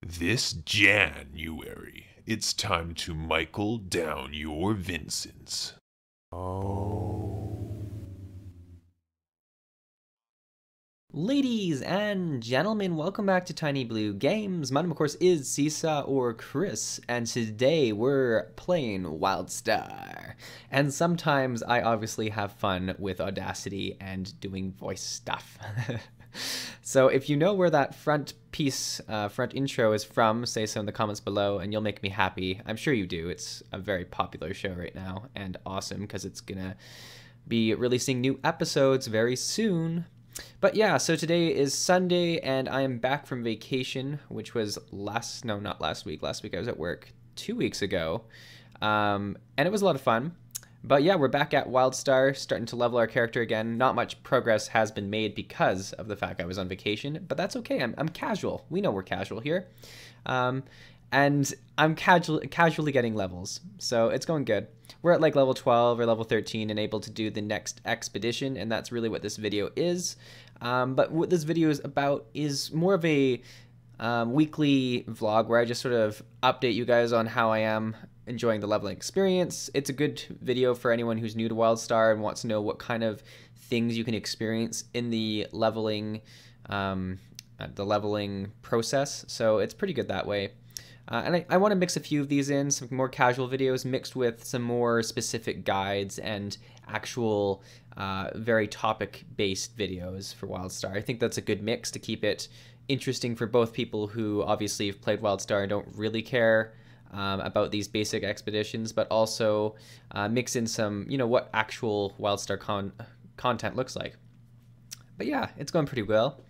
This January, it's time to Michael down your Vincents. Ladies and gentlemen, welcome back to Tiny Blue Games. My name, of course, is Sisa or Chris, and today we're playing WildStar. And sometimes I obviously have fun with Audacity and doing voice stuff. So if you know where that front intro is from, say so in the comments below, and you'll make me happy. I'm sure you do. It's a very popular show right now, and awesome, because it's gonna be releasing new episodes very soon. But yeah, so today is Sunday, and I am back from vacation, which was not last week. Last week I was at work 2 weeks ago, and it was a lot of fun. But yeah, we're back at WildStar, starting to level our character again. Not much progress has been made because of the fact I was on vacation, but that's okay. I'm casual. We know we're casual here. And I'm casually getting levels, so it's going good. We're at like level 12 or level 13 and able to do the next expedition, and that's really what this video is. But what this video is about is more of a weekly vlog where I just sort of update you guys on how I am enjoying the leveling experience. It's a good video for anyone who's new to WildStar and wants to know what kind of things you can experience in the leveling process, so it's pretty good that way. And I want to mix a few of these in, some more casual videos mixed with some more specific guides and actual very topic-based videos for WildStar. I think that's a good mix to keep it interesting for both people who obviously have played WildStar and don't really care about these basic expeditions, but also mix in some, what actual WildStar content looks like. But yeah, it's going pretty well.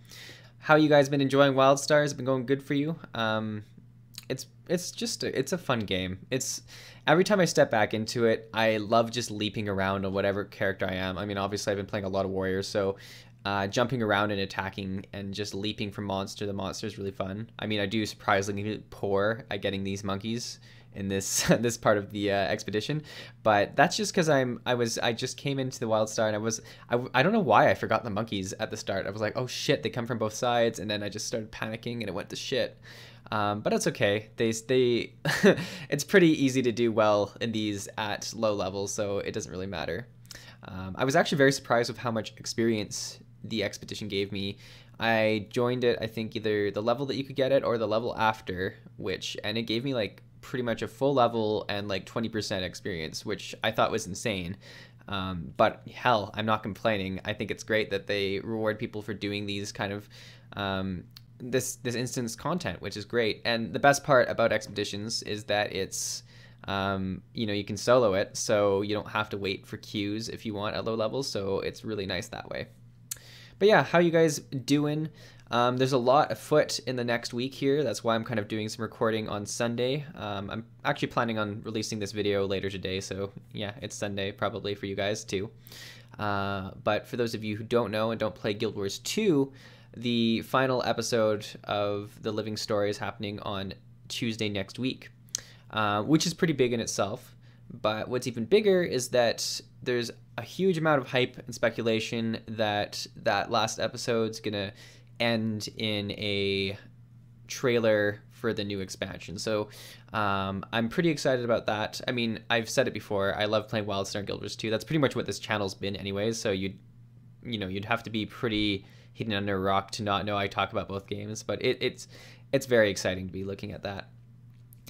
How you guys been enjoying WildStar? Has it been going good for you? It's a fun game. It's every time I step back into it, I love just leaping around on whatever character I am. I mean, obviously I've been playing a lot of warriors, so jumping around and attacking and just leaping from monster to monster is really fun. I mean, I do surprisingly poor at getting these monkeys in this this part of the expedition, but that's just because I just came into the WildStar and I don't know why I forgot the monkeys at the start. I was like, oh shit, they come from both sides, and then I just started panicking and it went to shit. But it's okay. It's pretty easy to do well in these at low levels, so it doesn't really matter. I was actually very surprised with how much experience the expedition gave me. I joined it, I think, either the level that you could get it or the level after, and it gave me like pretty much a full level and like 20% experience, which I thought was insane. But hell, I'm not complaining. I think it's great that they reward people for doing these kind of this instance content, which is great. And the best part about expeditions is that it's you can solo it, so you don't have to wait for queues if you want at low levels, so it's really nice that way. But yeah, how you guys doing? There's a lot afoot in the next week here. That's why I'm kind of doing some recording on Sunday. I'm actually planning on releasing this video later today, so yeah, it's Sunday probably for you guys too. But for those of you who don't know and don't play Guild Wars 2, the final episode of The Living Story is happening on Tuesday next week, which is pretty big in itself. But what's even bigger is that there's a huge amount of hype and speculation that that last episode's gonna end in a trailer for the new expansion. So I'm pretty excited about that. I mean, I've said it before, I love playing WildStar and Guild Wars 2. That's pretty much what this channel's been anyways, so you'd have to be pretty hidden under a rock to not know I talk about both games, but it's very exciting to be looking at that.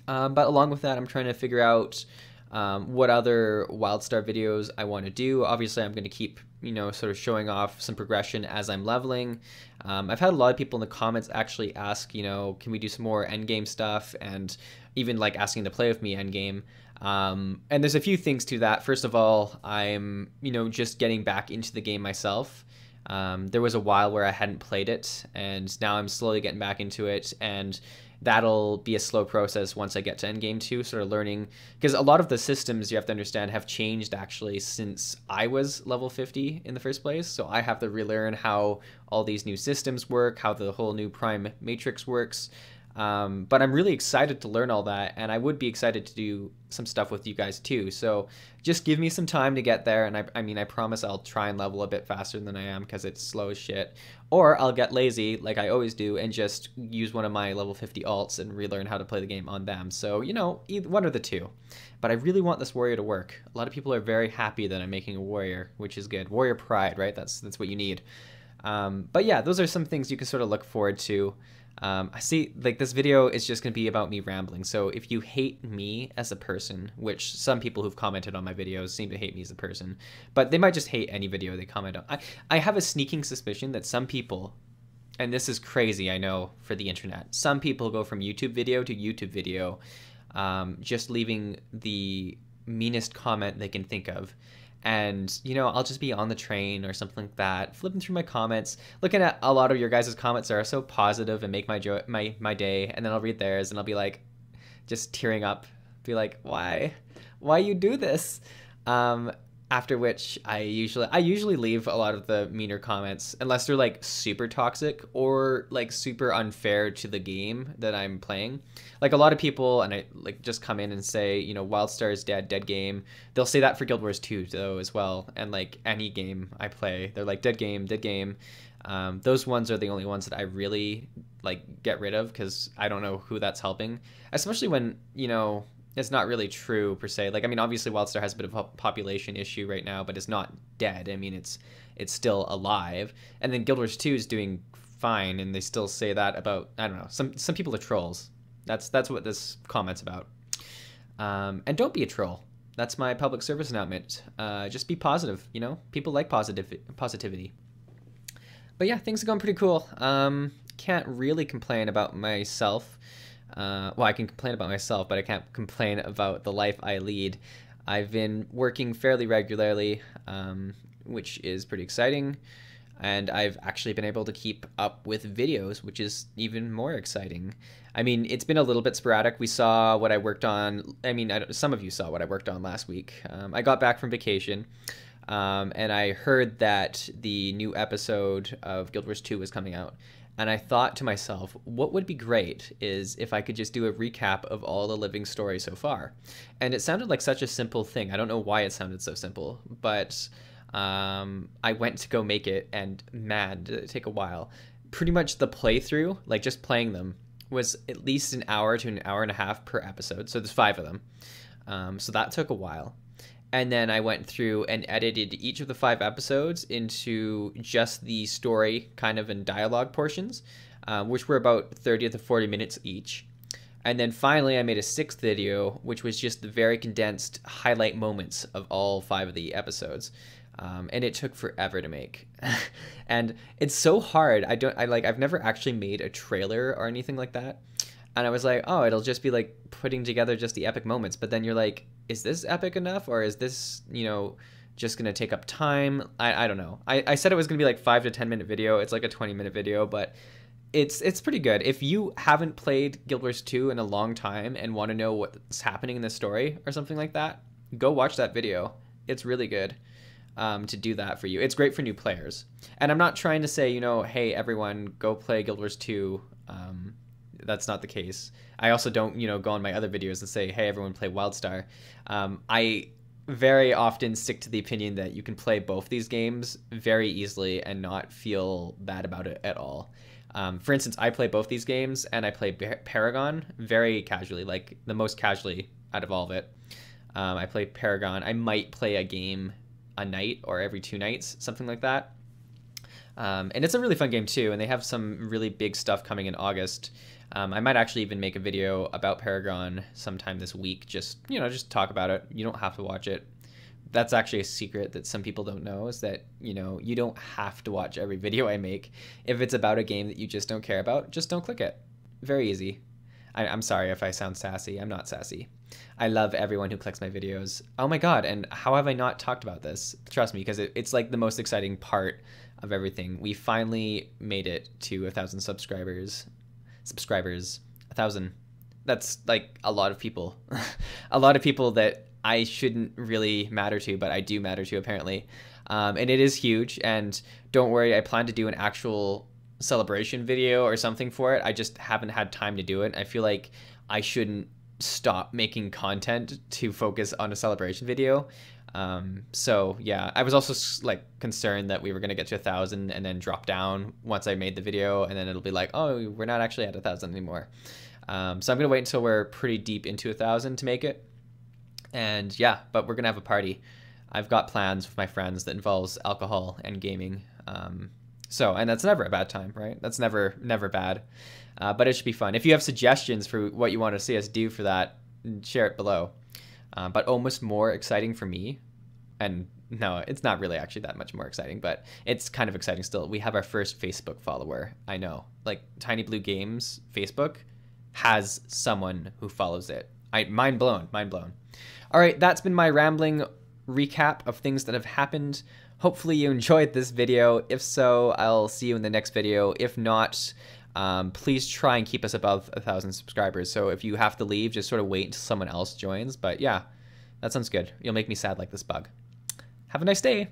But along with that, I'm trying to figure out what other WildStar videos I want to do. Obviously, I'm going to keep, sort of showing off some progression as I'm leveling. I've had a lot of people in the comments actually ask, can we do some more endgame stuff, and even like asking to play with me endgame. And there's a few things to that. First of all, I'm, just getting back into the game myself. There was a while where I hadn't played it, and now I'm slowly getting back into it, and that'll be a slow process once I get to endgame 2, sort of learning, because a lot of the systems, you have to understand, have changed actually since I was level 50 in the first place, so I have to relearn how all these new systems work, how the whole new Prime Matrix works. But I'm really excited to learn all that, and I would be excited to do some stuff with you guys too. So just give me some time to get there, and I mean, I promise I'll try and level a bit faster than I am because it's slow as shit. Or I'll get lazy like I always do and just use one of my level 50 alts and relearn how to play the game on them. So, you know, either one of the two. But I really want this warrior to work. A lot of people are very happy that I'm making a warrior, which is good. Warrior pride, right? That's what you need. But yeah, those are some things you can sort of look forward to. I see, like, this video is just going to be about me rambling. So if you hate me as a person, which some people who've commented on my videos seem to hate me as a person, but they might just hate any video they comment on. I have a sneaking suspicion that some people, and this is crazy, I know, for the internet, some people go from YouTube video to YouTube video, just leaving the meanest comment they can think of. And, you know, I'll just be on the train or something like that, flipping through my comments, looking at a lot of your guys' comments that are so positive and make my day, and then I'll read theirs and I'll be like, just tearing up, be like, why you do this? After which I usually leave a lot of the meaner comments unless they're like super toxic or like super unfair to the game that I'm playing. Like a lot of people, and I like just come in and say, you know, WildStar is dead game. They'll say that for Guild Wars 2 though as well, and like any game I play, they're like dead game. Those ones are the only ones that I really like get rid of because I don't know who that's helping, especially when, you know, it's not really true per se. Like, I mean, obviously WildStar has a bit of a population issue right now, but it's not dead. I mean, it's still alive. And then Guild Wars 2 is doing fine, and they still say that about, I don't know, some people are trolls. That's what this comment's about. And don't be a troll. That's my public service announcement. Just be positive, you know? People like positivity. But yeah, things are going pretty cool. Can't really complain about myself. Well, I can complain about myself, but I can't complain about the life I lead. I've been working fairly regularly, which is pretty exciting, and I've actually been able to keep up with videos, which is even more exciting. I mean, it's been a little bit sporadic. We saw what I worked on. I mean, some of you saw what I worked on last week. I got back from vacation, and I heard that the new episode of Guild Wars 2 was coming out. And I thought to myself, what would be great is if I could just do a recap of all the living story so far. And it sounded like such a simple thing. I don't know why it sounded so simple, but I went to go make it, and man, did it take a while. Pretty much the playthrough, like just playing them, was at least an hour to an hour and a half per episode. So there's 5 of them. So that took a while. And then I went through and edited each of the 5 episodes into just the story kind of and dialogue portions, which were about 30 to 40 minutes each. And then finally I made a 6th video, which was just the very condensed highlight moments of all 5 of the episodes. And it took forever to make. And it's so hard. I've never actually made a trailer or anything like that. And I was like, oh, it'll just be like putting together just the epic moments. But then you're like, is this epic enough? Or is this, you know, just going to take up time? I don't know. I said it was going to be like 5 to 10 minute video. It's like a 20-minute video, but it's pretty good. If you haven't played Guild Wars 2 in a long time and want to know what's happening in the story or something like that, go watch that video. It's really good to do that for you. It's great for new players. And I'm not trying to say, you know, hey, everyone, go play Guild Wars 2. That's not the case. I also don't, you know, go on my other videos and say, hey, everyone play WildStar. I very often stick to the opinion that you can play both these games very easily and not feel bad about it at all. For instance, I play both these games and I play Paragon very casually, like the most casually out of all of it. I play Paragon. I might play a game a night or every 2 nights, something like that. And it's a really fun game too, and they have some really big stuff coming in August. I might actually even make a video about Paragon sometime this week, just talk about it. You don't have to watch it. That's actually a secret that some people don't know, is that, you know, you don't have to watch every video I make. If it's about a game that you just don't care about, just don't click it. Very easy. I'm sorry if I sound sassy. I'm not sassy. I love everyone who clicks my videos. Oh my god, and how have I not talked about this? Trust me, because it's like the most exciting part of everything. We finally made it to 1,000 subscribers. 1,000. That's like a lot of people. A lot of people that I shouldn't really matter to, but I do matter to apparently. And it is huge, and don't worry, I plan to do an actual celebration video or something for it. I just haven't had time to do it. I feel like I shouldn't stop making content to focus on a celebration video. So yeah, I was also like concerned that we were gonna get to 1,000 and then drop down once I made the video, and then it'll be like, oh, we're not actually at 1,000 anymore. So I'm gonna wait until we're pretty deep into 1,000 to make it. And yeah, but we're gonna have a party. I've got plans with my friends that involves alcohol and gaming. And that's never a bad time, right? That's never bad. But it should be fun. If you have suggestions for what you want to see us do for that, share it below. But almost more exciting for me, and no, it's not really actually that much more exciting, but it's kind of exciting still. We have our first Facebook follower. I know, like Tiny Blue Games Facebook has someone who follows it. Mind blown. All right, that's been my rambling recap of things that have happened. Hopefully you enjoyed this video. If so, I'll see you in the next video. If not, please try and keep us above 1,000 subscribers. So if you have to leave, just sort of wait until someone else joins. But yeah, that sounds good. You'll make me sad like this bug. Have a nice day.